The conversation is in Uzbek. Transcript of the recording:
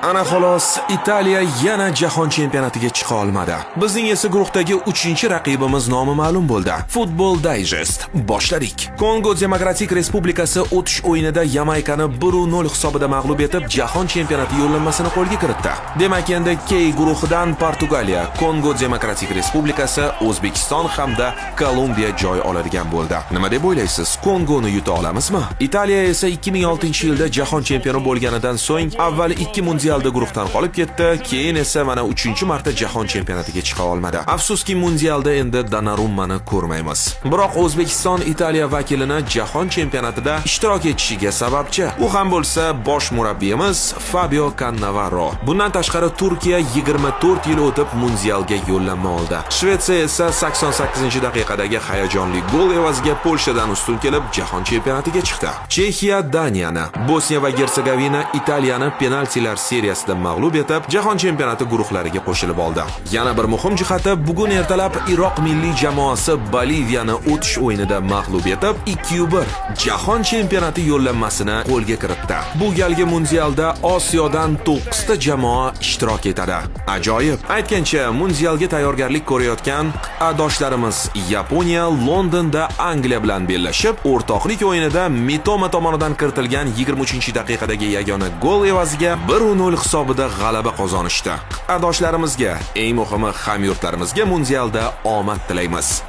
Ana xolos, Italiya yana jahon chempionatiga chiqa olmadi. Bizning esa guruhdagi 3-raqibimiz nomi ma'lum bo'ldi. Football Digest boshladik. Kongo Demokratik Respublikasi o'tish o'yinida Yamaykani 1-0 hisobida mag'lub etib, jahon chempionati yo'llanmasini qo'lga kiritdi. Demak, endi K guruhidan Portugaliya, Kongo Demokratik Respublikasi, O'zbekiston hamda Kolumbiya joy oladigan bo'ldi. Nima deb o'ylaysiz? Kongoni yuta olamizmi? Italiya esa 2006-yilda jahon chempioni bo'lganidan so'ng avval 2 mundialda guruhdan qolib ketdi, keyin esa mana 3-marta jahon chempionatiga chiqa olmadi. Afsuski mundialda endi Donnarummani ko'rmaymiz. Biroq O'zbekiston Italiya vakilini jahon chempionatida ishtirok etishiga sababchi. U ham bo'lsa bosh murabbiyimiz Fabio Cannavaro. Bundan tashqari Turkiya 24 yil o'tib mundialga yo'llanma oldi. Shvetsiya esa 88-daqiqadagi hayajonli gol evaziga Polshadan ustun kelib jahon chempionatiga chiqdi. Chexiya Daniyani, Bosniya va Gersegovina Italiyani penaltilar seriyasida mag'lub etib, jahon chempionati guruhlariga qo'shilib oldi. Yana bir muhim jihati, bugun ertalab Iroq milliy jamoasi Boliviyani o'tish o'yinida mag'lub etib, 2-1 jahon chempionati yo'llanmasini qo'lga kiritdi. Bu galgi mundialda Osiyodan 9 ta jamoa ishtirok etadi. Ajoyib. Aytgancha, mundialga tayyorgarlik ko'rayotgan qit'adoshlarimiz Yaponiya Londonda Angliya bilan bellashib, o'rtoqlik o'yinida Mitoma tomonidan kiritilgan 23-daqiqadagi yagona gol evaziga 1-0 hisobida g'alaba qozonishdi. Qit'adoshlarimizga, eng muhimi hamyurtlarimizga mundialda omad tilaymiz.